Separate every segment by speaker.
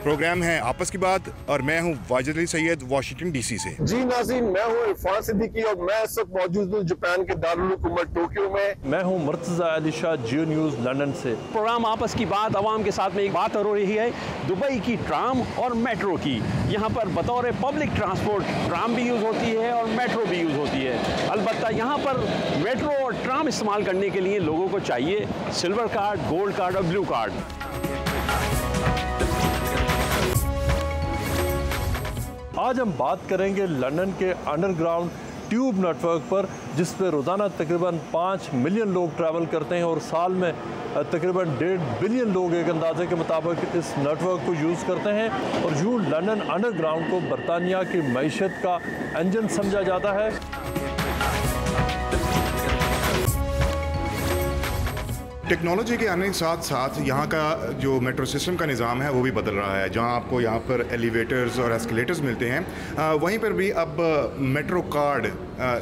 Speaker 1: Programme है आपस की बात और मैं हूँ वाजिद अली सैयद वाशिंगटन डीसी से।
Speaker 2: जी नाज़रीन, मैं हूँ इरफान सिद्दीकी और मैं इस वक्त मौजूद हूँ जापान के दारुल हुकूमत टोक्यो में।
Speaker 3: मैं हूँ मुर्तज़ा अली शाह, जियो न्यूज़ लंदन से।
Speaker 4: प्रोग्राम आपस की बात अवाम के साथ में एक बात हो रही है दुबई की ट्राम और मेट्रो की। यहाँ पर बतौर पब्लिक ट्रांसपोर्ट ट्राम भी यूज़ होती है और मेट्रो भी यूज़ होती है। अलबत्ता यहाँ पर मेट्रो और ट्राम इस्तेमाल करने के लिए लोगों को चाहिए सिल्वर कार्ड, गोल्ड कार्ड और ब्लू कार्ड।
Speaker 3: आज हम बात करेंगे लंदन के अंडरग्राउंड ट्यूब नेटवर्क पर, जिस पर रोज़ाना तकरीबन 5 मिलियन लोग ट्रैवल करते हैं और साल में तकरीबन 1.5 बिलियन लोग एक अंदाजे के मुताबिक इस नेटवर्क को यूज़ करते हैं। और यूँ लंदन अंडरग्राउंड को बरतानिया की मईशत का इंजन समझा जाता है।
Speaker 1: टेक्नोलॉजी के आने के साथ साथ यहाँ का जो मेट्रो सिस्टम का निज़ाम है वो भी बदल रहा है। जहाँ आपको यहाँ पर एलिवेटर्स और एस्केलेटर्स मिलते हैं, वहीं पर भी अब मेट्रो कार्ड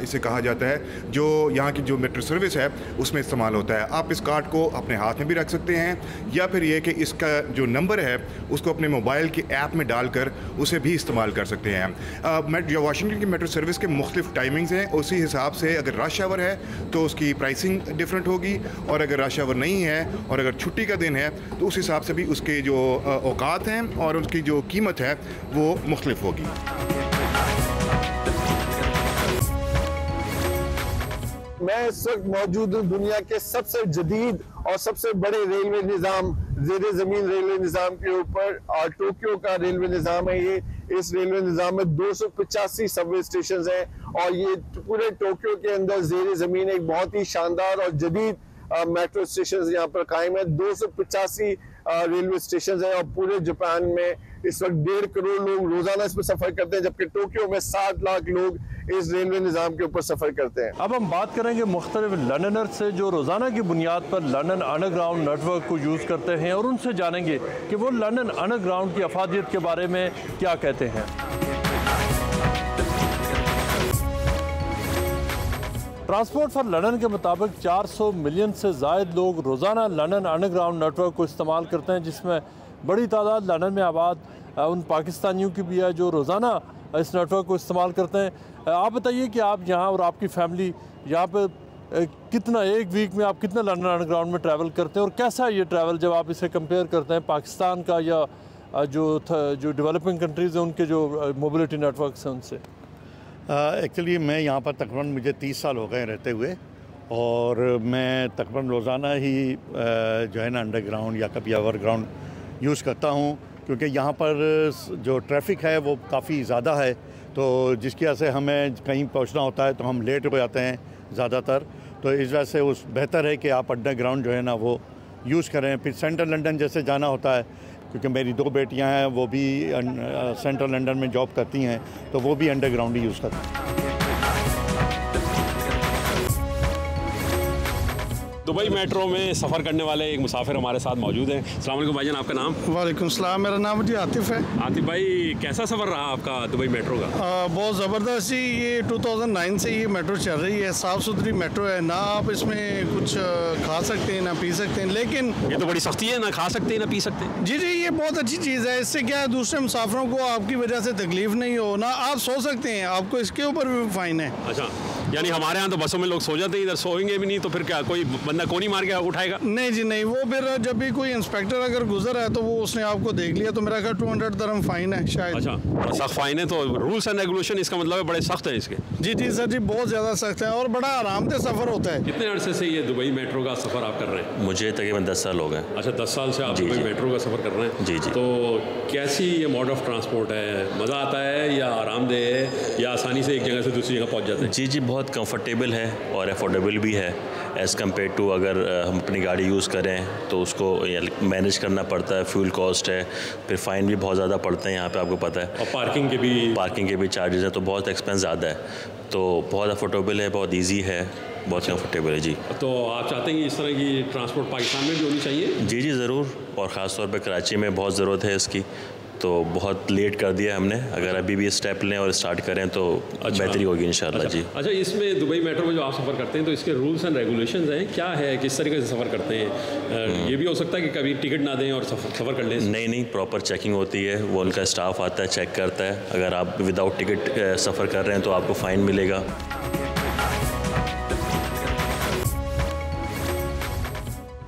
Speaker 1: इसे कहा जाता है, जो यहाँ की जो मेट्रो सर्विस है उसमें इस्तेमाल होता है। आप इस कार्ड को अपने हाथ में भी रख सकते हैं या फिर ये कि इसका जो नंबर है उसको अपने मोबाइल के ऐप में डालकर उसे भी इस्तेमाल कर सकते हैं। जो वाशिंगटन की मेट्रो सर्विस के मुख्तलिफ टाइमिंग्स हैं, उसी हिसाब से अगर रश आवर है तो उसकी प्राइसिंग डिफरेंट होगी, और अगर रश आवर नहीं है और अगर छुट्टी का दिन है तो उस हिसाब से भी उसके जो औकात हैं और उसकी जो कीमत है वो मुख्तलिफ होगी।
Speaker 2: मैं इस वक्त मौजूद हूँ दुनिया के सबसे जदीद और सबसे बड़े रेलवे निज़ाम, ज़ेरे ज़मीन रेलवे निज़ाम के ऊपर, और टोक्यो का रेलवे निज़ाम है ये। इस रेलवे निज़ाम में 285 सबवे स्टेशन हैं और ये पूरे टोक्यो के अंदर ज़ेरे ज़मीन एक बहुत ही शानदार और जदीद मेट्रो स्टेशन यहाँ पर कायम है। 285 रेलवे स्टेशन हैं और पूरे जापान में इस वक्त 1.5 करोड़ लोग रोजाना इस पर सफर करते हैं, जबकि टोक्यो में 60 लाख लोग इस रेलवे निज़ाम के ऊपर सफर करते हैं।
Speaker 3: अब हम बात करेंगे मुख्तलिफ लंदनर से जो रोज़ाना की बुनियाद पर लंदन अंडरग्राउंड नेटवर्क को यूज़ करते हैं, और उनसे जानेंगे कि वो लंदन अंडरग्राउंड की अफादियत के बारे में क्या कहते हैं। ट्रांसपोर्ट फॉर लंदन के मुताबिक 400 मिलियन से ज़ायद लोग रोज़ाना लंदन अंडरग्राउंड नेटवर्क को इस्तेमाल करते हैं, जिसमें बड़ी तादाद लंदन में आबाद उन पाकिस्तानियों की भी है जो रोज़ाना इस नेटवर्क को इस्तेमाल करते हैं। आप बताइए कि आप यहाँ और आपकी फैमिली यहाँ पर कितना, एक वीक में आप कितना लंदन अंडरग्राउंड में ट्रैवल करते हैं, और कैसा है ये ट्रैवल जब आप इसे कंपेयर करते हैं पाकिस्तान का या जो डेवलपिंग कंट्रीज़ हैं उनके जो मोबिलिटी नेटवर्क्स हैं उनसे?
Speaker 5: एक्चुअली मैं यहाँ पर तकरीबन मुझे 30 साल हो गए रहते हुए, और मैं तकरीबन रोज़ाना ही जो है ना अंडरग्राउंड या कभी ओवरग्राउंड यूज़ करता हूँ, क्योंकि यहाँ पर जो ट्रैफिक है वो काफ़ी ज़्यादा है, तो जिसकी वजह से हमें कहीं पहुँचना होता है तो हम लेट हो जाते हैं ज़्यादातर। तो इस वजह से बेहतर है कि आप अंडरग्राउंड जो है ना वो यूज़ करें। फिर सेंट्रल लंदन जैसे जाना होता है, क्योंकि मेरी 2 बेटियां हैं, वो भी सेंट्रल लंदन में जॉब करती हैं, तो वो भी अंडरग्राउंड ही यूज़ करती हैं।
Speaker 4: दुबई मेट्रो में सफ़र करने वाले एक मुसाफिर हमारे साथ मौजूद हैं। अस्सलाम वालेकुम भाईजान, आपका नाम?
Speaker 6: वालेकुम सलाम, मेरा नाम जी आतिफ़ है।
Speaker 4: आतिफ़ भाई, कैसा सफ़र रहा आपका दुबई मेट्रो का?
Speaker 6: बहुत ज़बरदस्त जी। ये 2009 से ये मेट्रो चल रही है, साफ़ सुथरी मेट्रो है ना, आप इसमें कुछ खा सकते हैं ना पी सकते हैं, लेकिन
Speaker 4: ये तो बड़ी सख्ती है, ना खा सकते हैं ना पी सकते हैं।
Speaker 6: जी, ये बहुत अच्छी चीज़ है। इससे क्या है, दूसरे मुसाफिरों को आपकी वजह से तकलीफ नहीं हो, ना आप सो सकते हैं, आपको इसके ऊपर भी फ़ाइन है।
Speaker 4: अच्छा, यानी हमारे यहाँ तो बसों में लोग सो जाते हैं, इधर सोएंगे भी नहीं तो फिर क्या कोई बंदा कोनी मार के उठाएगा?
Speaker 6: नहीं जी नहीं, वो फिर जब भी कोई इंस्पेक्टर अगर गुजर है तो वो उसने आपको देख लिया तो मेरा ख्याल 200 दिरहम फ़ाइन है शायद।
Speaker 4: अच्छा, बड़ा सख्त फ़ाइन है, तो रूल्स एंड रेगुलेशन इसका मतलब है बड़े सख्त है इसके?
Speaker 6: जी सर जी, बहुत ज़्यादा सख्त है और बड़ा आरामदेह सफ़र होता है।
Speaker 4: कितने अरसे से ये दुबई मेट्रो का सफ़र आप कर रहे हैं?
Speaker 7: मुझे तकरीबन 10 साल हो गए।
Speaker 4: अच्छा, 10 साल से आप दुबई मेट्रो का सफ़र कर रहे हैं?
Speaker 7: जी।
Speaker 4: तो कैसी ये मोड ऑफ ट्रांसपोर्ट है? मज़ा आता है या आरामदेह है या आसानी से एक जगह से दूसरी जगह पहुँच जाते हैं?
Speaker 7: जी, बहुत कंफर्टेबल है और अफोर्डेबल भी है एज़ कम्पेयर टू अगर हम अपनी गाड़ी यूज़ करें तो उसको मैनेज करना पड़ता है, फ्यूल कॉस्ट है, फिर फ़ाइन भी बहुत ज़्यादा पड़ते हैं यहाँ पे, आपको पता है,
Speaker 4: और पार्किंग के भी चार्जेस हैं, तो बहुत एक्सपेंस ज़्यादा है। तो बहुत अफोर्डेबल है, बहुत ईजी है, बहुत कंफर्टेबल है जी। तो आप चाहते हैं कि इस तरह की ट्रांसपोर्ट पाकिस्तान में भी होनी चाहिए?
Speaker 7: जी ज़रूर, और ख़ास तौर पे कराची में बहुत ज़रूरत है इसकी। तो बहुत लेट कर दिया हमने। अगर अभी भी स्टेप लें और स्टार्ट करें तो बेहतरी होगी इंशाल्लाह। जी
Speaker 4: अच्छा, इसमें दुबई मेट्रो में जो आप सफ़र करते हैं तो इसके रूल्स एंड रेगुलेशंस हैं, क्या है, किस तरीके से सफ़र करते हैं? ये भी हो सकता है कि कभी टिकट ना दें और सफ़र कर लें?
Speaker 7: नहीं, प्रॉपर चेकिंग होती है, वो उनका स्टाफ आता है, चेक करता है। अगर आप विदाउट टिकट सफ़र कर रहे हैं तो आपको फ़ाइन मिलेगा।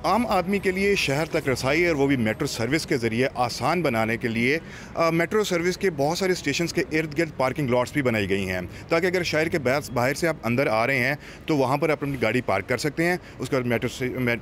Speaker 1: आम आदमी के लिए शहर तक रसाई और वो भी मेट्रो सर्विस के ज़रिए आसान बनाने के लिए मेट्रो सर्विस के बहुत सारे स्टेशंस के इर्द गिर्द पार्किंग लॉट्स भी बनाई गई हैं, ताकि अगर शहर के बाहर से आप अंदर आ रहे हैं तो वहाँ पर अपनी गाड़ी पार्क कर सकते हैं। उसके बाद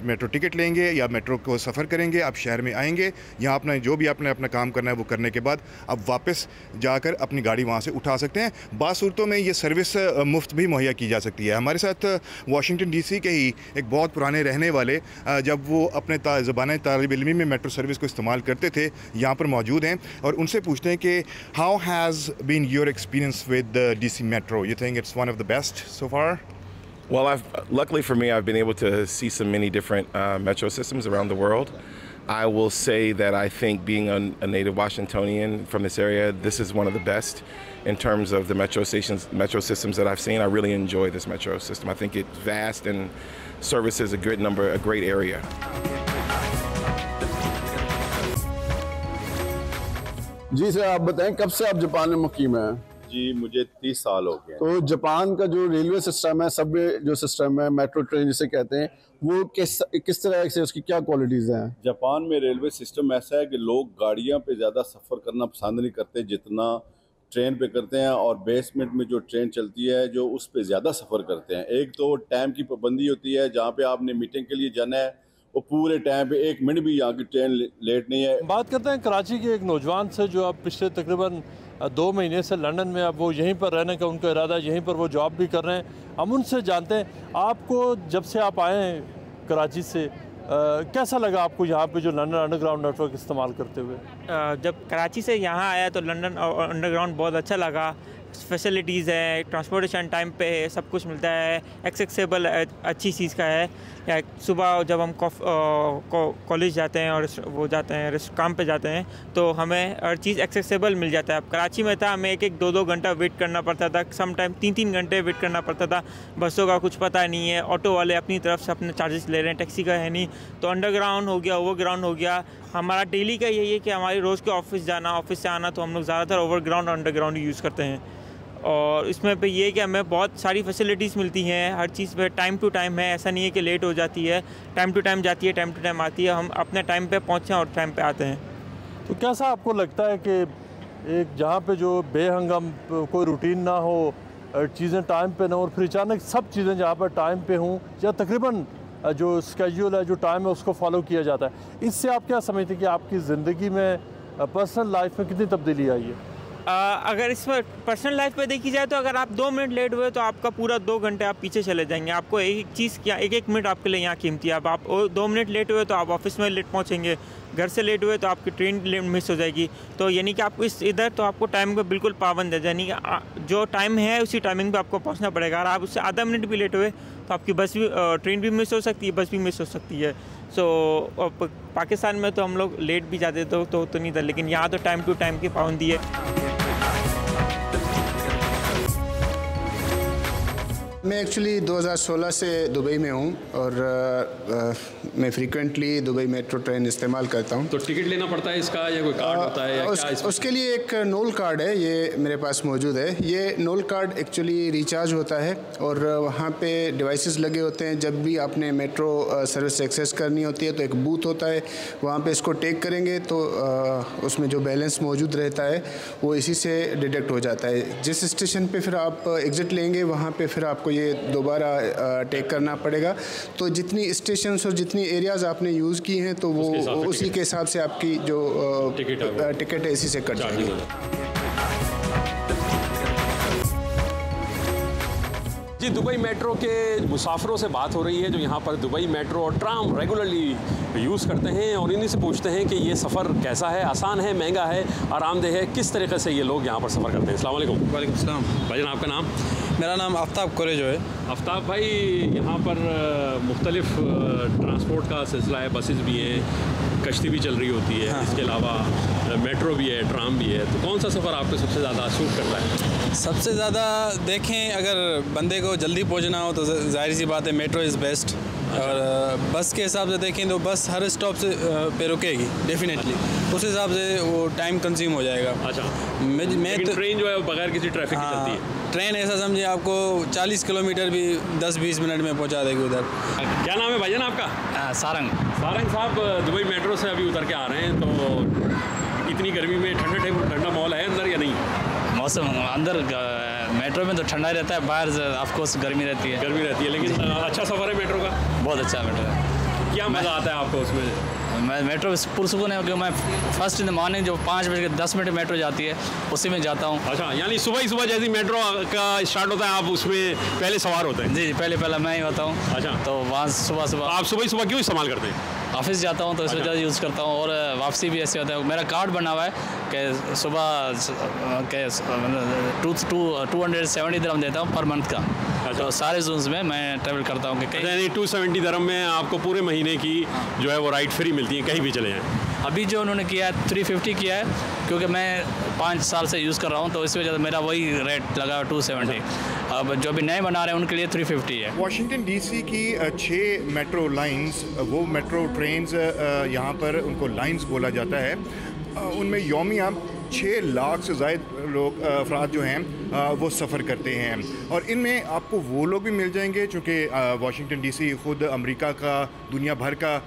Speaker 1: मेट्रो टिकट लेंगे या मेट्रो को सफ़र करेंगे, आप शहर में आएंगे, यहाँ अपना जो भी आपने अपना काम करना है वो करने के बाद आप वापस जाकर अपनी गाड़ी वहाँ से उठा सकते हैं। बाज़ सूरतों में ये सर्विस मुफ्त भी मुहैया की जा सकती है। हमारे साथ वाशिंगटन DC के ही एक बहुत पुराने रहने वाले, जब वो अपने ज़बान तालिब इल्मी में मेट्रो सर्विस को इस्तेमाल करते थे, यहाँ पर मौजूद हैं और उनसे पूछते हैं कि how has been your experience with DC metro? You think it's one of the best so far?
Speaker 8: Well, luckily for me, I've been able to see some many different metro systems around the world. I will say that I think being a native Washingtonian from this area, this is one of the best in terms of the metro systems that I've seen. I really enjoy this metro system. I think it's vast and services a great area.
Speaker 2: जी sir, आप बताएं कब से आप Japan में मुकीम हैं?
Speaker 9: जी, मुझे 30 साल हो गए।
Speaker 2: तो जापान का जो रेलवे सिस्टम है, सबवे जो सिस्टम है, मेट्रो ट्रेन जिसे कहते हैं, वो किस तरह से, उसकी क्या क्वालिटीज़ हैं?
Speaker 9: जापान में रेलवे सिस्टम ऐसा है कि लोग गाड़ियां पे ज़्यादा सफ़र करना पसंद नहीं करते जितना ट्रेन पे करते हैं, और बेसमेंट में जो ट्रेन चलती है जो उस पे ज़्यादा सफ़र करते हैं। एक तो टाइम की पाबंदी होती है, जहाँ पे आपने मीटिंग के लिए जाना है वो पूरे टाइम पे 1 मिनट भी यहाँ की ट्रेन लेट नहीं है।
Speaker 3: बात करते हैं कराची के एक नौजवान से जो अब पिछले तकरीबन 2 महीने से लंदन में, अब वो यहीं पर रहने का उनका इरादा है, यहीं पर वो जॉब भी कर रहे हैं। हम उनसे जानते हैं, आपको जब से आप आए हैं कराची से, कैसा लगा आपको यहाँ पे जो लंदन अंडरग्राउंड नेटवर्क इस्तेमाल करते हुए?
Speaker 10: जब कराची से यहाँ आया तो लंदन अंडरग्राउंड बहुत अच्छा लगा। फैसिलिटीज़ है, ट्रांसपोर्टेशन टाइम पे है, सब कुछ मिलता है, एक्सेसिबल अच्छी चीज़ का है। या सुबह जब हम कॉलेज जाते हैं और वो जाते हैं काम पे जाते हैं तो हमें हर चीज़ एक्सेसिबल मिल जाता है। अब कराची में था हमें 1-1, 2-2 घंटा वेट करना पड़ता था, सम टाइम 3-3 घंटे वेट करना पड़ता था। बसों का कुछ पता नहीं है, ऑटो वाले अपनी तरफ से अपने चार्जेस ले रहे हैं, टैक्सी का है नहीं। तो अंडरग्राउंड हो गया, ओवरग्राउंड हो गया। हमारा डेली का यही है कि हमारी रोज़ के ऑफिस जाना, ऑफिस से आना, तो हम लोग ज़्यादातर ओवरग्राउंड और अंडरग्राउंड यूज़ करते हैं। और इसमें पे ये है कि हमें बहुत सारी फैसिलिटीज़ मिलती हैं, हर चीज़ पे टाइम टू टाइम है, ऐसा नहीं है कि लेट हो जाती है, टाइम टू टाइम जाती है, टाइम टू टाइम आती है। हम अपने टाइम पे पहुँचें और टाइम पे आते हैं।
Speaker 3: तो कैसा आपको लगता है कि एक जहाँ पे जो बेहंगम कोई रूटीन ना हो, चीज़ें टाइम पे ना हो, और फिर अचानक सब चीज़ें जहाँ पर टाइम पे हों या तकरीबन जो स्केड्यूल है, जो टाइम है, उसको फॉलो किया जाता है, इससे आप क्या समझते हैं कि आपकी ज़िंदगी में, पर्सनल लाइफ में कितनी तब्दीली आई है?
Speaker 10: अगर इसमें पर्सनल लाइफ पे देखी जाए तो अगर आप 2 मिनट लेट हुए तो आपका पूरा 2 घंटे आप पीछे चले जाएंगे। आपको एक चीज़ क्या, 1-1 मिनट आपके लिए यहाँ कीमती है। अब आप 2 मिनट लेट हुए तो आप ऑफिस में लेट पहुँचेंगे, घर से लेट हुए तो आपकी ट्रेन मिस हो जाएगी। तो यानी कि आपको इधर तो आपको टाइम का बिल्कुल पाबंद है, यानी कि जो टाइम है उसी टाइमिंग पे आपको पहुँचना पड़ेगा। अगर आप उससे आधा मिनट भी लेट हुए तो आपकी बस भी, ट्रेन भी मिस हो सकती है, बस भी मिस हो सकती है। सो पाकिस्तान में तो हम लोग लेट भी जाते तो नहीं था, लेकिन यहाँ तो टाइम टू टाइम की पाबंदी है।
Speaker 11: मैं एक्चुअली 2016 से दुबई में हूँ और मैं फ्रीक्वेंटली दुबई मेट्रो ट्रेन इस्तेमाल करता हूँ।
Speaker 4: तो टिकट लेना पड़ता है इसका या कोई कार्ड होता है या क्या?
Speaker 11: उसके लिए एक नोल कार्ड है, ये मेरे पास मौजूद है। ये नोल कार्ड एक्चुअली रिचार्ज होता है और वहाँ पे डिवाइसेस लगे होते हैं। जब भी आपने मेट्रो सर्विस एक्सेस करनी होती है तो एक बूथ होता है, वहाँ पे इसको टेक करेंगे तो उसमें जो बैलेंस मौजूद रहता है वो इसी से डिडक्ट हो जाता है। जिस स्टेशन पे फिर आप एग्ज़िट लेंगे वहाँ पे फिर आपको ये दोबारा टेक करना पड़ेगा। तो जितनी स्टेशंस और जितनी एरियाज़ आपने यूज़ की हैं तो वो उसी के हिसाब से आपकी जो टिकट है इसी से कट जाएगी।
Speaker 4: जी, दुबई मेट्रो के मुसाफिरों से बात हो रही है जो यहाँ पर दुबई मेट्रो और ट्राम रेगुलरली यूज़ करते हैं, और इन्हीं से पूछते हैं कि ये सफ़र कैसा है, आसान है, महंगा है, आरामदेह है, किस तरीके से ये लोग यहाँ पर सफ़र करते हैं। अस्सलाम वालेकुम।
Speaker 12: वालेकुम सलाम।
Speaker 4: भाईजान, आपका नाम?
Speaker 12: मेरा नाम आफ्ताब कोरेजो है।
Speaker 4: आफ्ताब भाई, यहाँ पर मुख्तलिफ ट्रांसपोर्ट का सिलसिला है, बसेस भी हैं, कश्ती भी चल रही होती है, इसके अलावा मेट्रो भी है, ट्राम भी है, तो कौन सा सफ़र आपको सबसे ज़्यादा सूट करता है?
Speaker 12: सबसे ज़्यादा देखें, अगर बंदे को जल्दी पहुँचना हो तो जाहिर सी बात है मेट्रो इज़ बेस्ट। और बस के हिसाब से देखें तो बस हर स्टॉप से पे रुकेगी डेफिनेटली, उस हिसाब से वो टाइम कंज्यूम हो जाएगा।
Speaker 4: अच्छा,
Speaker 12: मैं तो
Speaker 4: ट्रेन जो है बगैर किसी ट्रैफिक की चलती है।
Speaker 12: ट्रेन ऐसा समझिए आपको 40 किलोमीटर भी 10-20 मिनट में पहुंचा देगी उधर।
Speaker 4: क्या नाम है भाईजान आपका?
Speaker 12: सारंग
Speaker 4: साहब, दुबई मेट्रो से अभी उतर के आ रहे हैं, तो इतनी गर्मी में ठंडा माहौल है अंदर या नहीं?
Speaker 13: मौसम अंदर मेट्रो में तो ठंडा रहता है, बाहर ऑफ कोर्स गर्मी रहती है,
Speaker 4: लेकिन अच्छा सफ़र है मेट्रो का?
Speaker 13: बहुत अच्छा मेट्रो है।
Speaker 4: क्या मज़ा आता है आपको उसमें?
Speaker 13: मैं मेट्रो पुरसुकून है, क्योंकि मैं फर्स्ट इन द मॉर्निंग जो 5:10 मेट्रो जाती है उसी में जाता हूँ।
Speaker 4: अच्छा, यानी सुबह जैसी मेट्रो का स्टार्ट होता है आप उसमें पहले सवार होते हैं?
Speaker 13: जी, पहले मैं ही होता हूँ।
Speaker 4: अच्छा,
Speaker 13: तो वहाँ सुबह
Speaker 4: आप सुबह क्यों इस्तेमाल करते हैं?
Speaker 13: ऑफिस जाता हूँ तो इस वजह से यूज़ करता हूँ, और वापसी भी ऐसे होता है। मेरा कार्ड बना हुआ है कि सुबह के 270 दिरहम देता हूँ पर मंथ का। अच्छा। तो सारे जोन्स में मैं ट्रैवल करता हूँ।
Speaker 4: यानी 270 दिरहम में आपको पूरे महीने की जो है वो राइड फ्री मिलती है, कहीं भी चले जाएँ।
Speaker 13: अभी जो उन्होंने किया है 350 किया है, क्योंकि मैं 5 साल से यूज़ कर रहा हूँ, तो इस वजह से मेरा वही रेट लगा 270। अब जो भी नए बना रहे हैं उनके लिए 350 है।
Speaker 1: वाशिंगटन डीसी की 6 मेट्रो लाइंस, वो मेट्रो ट्रेन्स यहाँ पर उनको लाइंस बोला जाता है, उनमें यौमिया 6 लाख से ज़ायद लोग अफराद जो हैं वो सफ़र करते हैं। और इनमें आपको वो लोग भी मिल जाएंगे, चूँकि वाशिंगटन डीसी ख़ुद अमेरिका का दुनिया भर का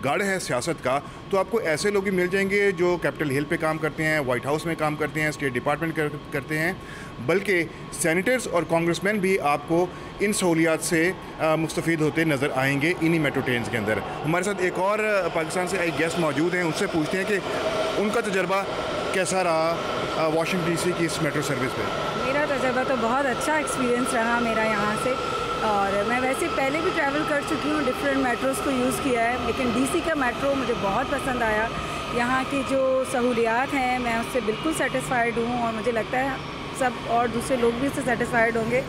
Speaker 1: गढ़ है सियासत का, तो आपको ऐसे लोग भी मिल जाएंगे जो कैपिटल हिल पे काम करते हैं, वाइट हाउस में काम करते हैं, स्टेट डिपार्टमेंट करते हैं, बल्कि सेनेटर्स और कांग्रेसमैन भी आपको इन सहूलियात से मुस्तफ़ीद होते नज़र आएंगे इन्हीं मेट्रो ट्रेन के अंदर। हमारे साथ एक और पाकिस्तान से एक गेस्ट मौजूद हैं, उनसे पूछते हैं कि उनका तजर्बा कैसा रहा वाशिंगटन डीसी की इस मेट्रो सर्विस पे।
Speaker 14: मेरा तजर्बा तो बहुत अच्छा एक्सपीरियंस रहा मेरा यहाँ से, और मैं वैसे पहले भी ट्रैवल कर चुकी हूँ, डिफरेंट मेट्रोज़ को यूज़ किया है, लेकिन डीसी का मेट्रो मुझे बहुत पसंद आया। यहाँ की जो सहूलियात हैं मैं उससे बिल्कुल सेटिस्फाइड हूँ, और मुझे लगता है सब और दूसरे लोग भी उससे सेटिस्फाइड होंगे।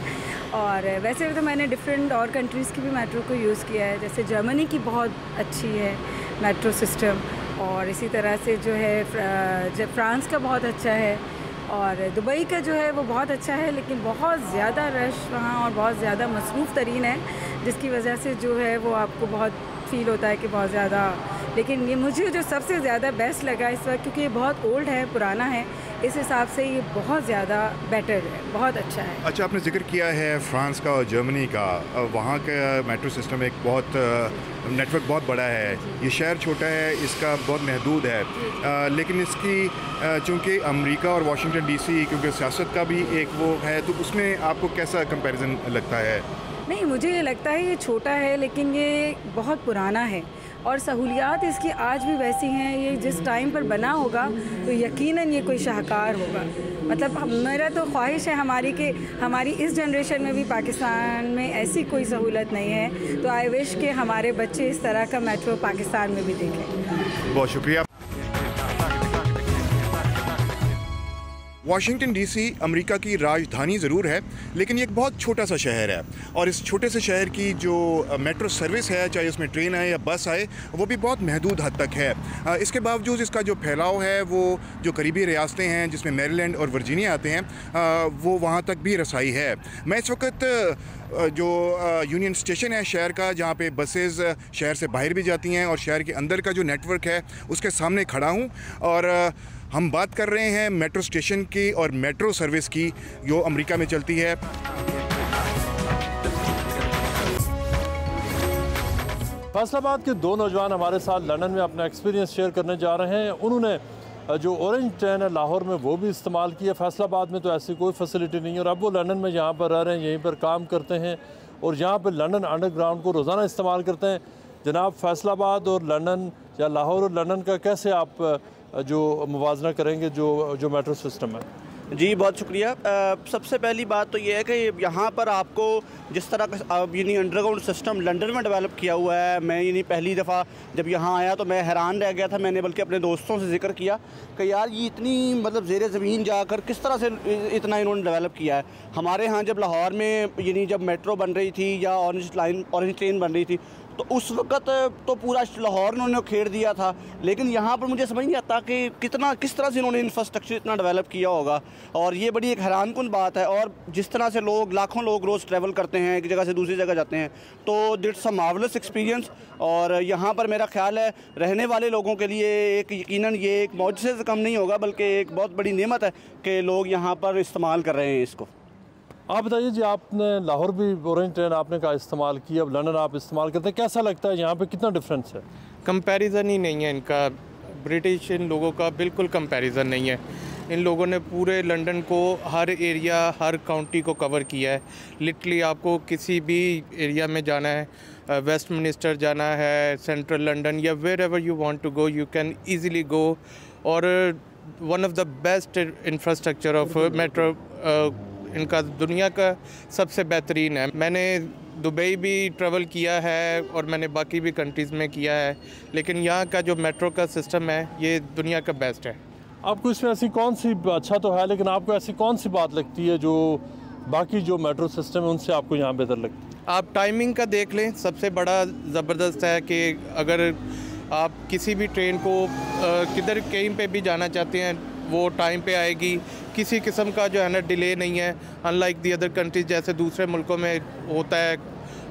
Speaker 14: और वैसे तो मैंने डिफरेंट और कंट्रीज़ की भी मेट्रो को यूज़ किया है, जैसे जर्मनी की बहुत अच्छी है मेट्रो सिस्टम, और इसी तरह से जो है फ्रांस का बहुत अच्छा है, और दुबई का जो है वो बहुत अच्छा है, लेकिन बहुत ज़्यादा रश वहाँ और बहुत ज़्यादा मसरूफ़ तरीन है, जिसकी वजह से जो है वो आपको बहुत फ़ील होता है कि बहुत ज़्यादा। लेकिन ये मुझे जो सबसे ज़्यादा बेस्ट लगा इस वक्त, क्योंकि ये बहुत ओल्ड है, पुराना है, इस हिसाब से ये बहुत ज़्यादा बेटर है, बहुत अच्छा है।
Speaker 1: अच्छा, आपने जिक्र किया है फ्रांस का और जर्मनी का, वहाँ का मेट्रो सिस्टम एक बहुत नेटवर्क बहुत बड़ा है। ये शहर छोटा है, इसका बहुत महदूद है, लेकिन इसकी चूँकि अमेरिका और वाशिंगटन डीसी क्योंकि सियासत का भी एक वो है, तो उसमें आपको कैसा कंपैरिजन लगता है?
Speaker 14: नहीं, मुझे ये लगता है ये छोटा है, लेकिन ये बहुत पुराना है, और सहूलियात इसकी आज भी वैसी हैं। ये जिस टाइम पर बना होगा तो यकीनन ये कोई शाहकार होगा। मतलब मेरा तो ख्वाहिश है हमारी कि हमारी इस जनरेशन में भी पाकिस्तान में ऐसी कोई सहूलत नहीं है, तो आई विश कि हमारे बच्चे इस तरह का मेट्रो पाकिस्तान में भी देखें।
Speaker 1: बहुत शुक्रिया। वाशिंगटन डीसी अमेरिका की राजधानी ज़रूर है, लेकिन ये एक बहुत छोटा सा शहर है, और इस छोटे से शहर की जो मेट्रो सर्विस है, चाहे उसमें ट्रेन आए या बस आए, वो भी बहुत महदूद हद तक है। इसके बावजूद इसका जो फैलाव है, वो जो करीबी रियासतें हैं जिसमें मैरीलैंड और वर्जीनिया आते हैं, वो वहाँ तक भी रसाई है। मैं इस वक्त जो यूनियन स्टेशन है शहर का, जहाँ पे बसेस शहर से बाहर भी जाती हैं और शहर के अंदर का जो नेटवर्क है उसके सामने खड़ा हूँ, और हम बात कर रहे हैं मेट्रो स्टेशन की और मेट्रो सर्विस की जो अमेरिका में चलती है।
Speaker 3: फैसलाबाद के 2 नौजवान हमारे साथ लंदन में अपना एक्सपीरियंस शेयर करने जा रहे हैं। उन्होंने जो ऑरेंज ट्रेन है लाहौर में वो भी इस्तेमाल किया, फैसलाबाद में तो ऐसी कोई फैसिलिटी नहीं है, और अब वो लंदन में यहाँ पर रह रहे हैं, यहीं पर काम करते हैं और यहाँ पर लंदन अंडरग्राउंड को रोज़ाना इस्तेमाल करते हैं। जनाब, फैसलाबाद और लंदन या लाहौर और लंदन का कैसे आप जो मुवाजना करेंगे जो मेट्रो सिस्टम है?
Speaker 15: जी बहुत शुक्रिया। सबसे पहली बात तो ये है कि यहाँ पर आपको जिस तरह का यानी अंडरग्राउंड सिस्टम लंदन में डेवलप किया हुआ है, मैं यानी पहली दफ़ा जब यहाँ आया तो मैं हैरान रह गया था। मैंने बल्कि अपने दोस्तों से जिक्र किया कि यार ये इतनी मतलब ज़ेर ज़मीन जाकर किस तरह से इतना इन्होंने डेवलप किया है। हमारे यहाँ जब लाहौर में यानी जब मेट्रो बन रही थी या ऑरेंज ट्रेन बन रही थी तो उस वक़्त तो पूरा लाहौर उन्होंने खेड़ दिया था, लेकिन यहाँ पर मुझे समझ नहीं आता कि किस तरह से इन्होंने इंफ्रास्ट्रक्चर इतना डेवलप किया होगा। और ये बड़ी एक हैरानकुन बात है। और जिस तरह से लाखों लोग रोज़ ट्रैवल करते हैं, एक जगह से दूसरी जगह जाते हैं, तो इट्स अ मार्वलस एक्सपीरियंस। और यहाँ पर मेरा ख्याल है रहने वाले लोगों के लिए एक यकीनन ये एक मौजज़े से कम नहीं होगा, बल्कि एक बहुत बड़ी नेमत है कि लोग यहाँ पर इस्तेमाल कर रहे हैं इसको।
Speaker 3: आप बताइए जी, आपने लाहौर भी ऑरेंज ट्रेन आपने का इस्तेमाल किया, अब लंदन आप इस्तेमाल करते हैं, कैसा लगता है यहाँ पे, कितना डिफरेंस है?
Speaker 16: कंपैरिजन ही नहीं है इनका, ब्रिटिश इन लोगों का बिल्कुल कंपैरिजन नहीं है। इन लोगों ने पूरे लंदन को, हर एरिया, हर काउंटी को कवर किया है। लिटरली आपको किसी भी एरिया में जाना है, वेस्टमिनिस्टर जाना है, सेंट्रल लंदन या wherever you want to go, you can easily go. और one of the best infrastructure of metro इनका दुनिया का सबसे बेहतरीन है। मैंने दुबई भी ट्रैवल किया है और मैंने बाकी भी कंट्रीज़ में किया है, लेकिन यहाँ का जो मेट्रो का सिस्टम है ये दुनिया का बेस्ट है।
Speaker 3: आपको इसमें ऐसी कौन सी, अच्छा तो है, लेकिन आपको ऐसी कौन सी बात लगती है जो बाकी जो मेट्रो सिस्टम है उनसे आपको यहाँ बेहतर लगती है?
Speaker 16: आप टाइमिंग का देख लें, सबसे बड़ा ज़बरदस्त है कि अगर आप किसी भी ट्रेन को किधर कहीं पे भी जाना चाहते हैं वो टाइम पे आएगी। किसी किस्म का जो है ना डिले नहीं है, अनलाइक दी अदर कंट्रीज जैसे दूसरे मुल्कों में होता है,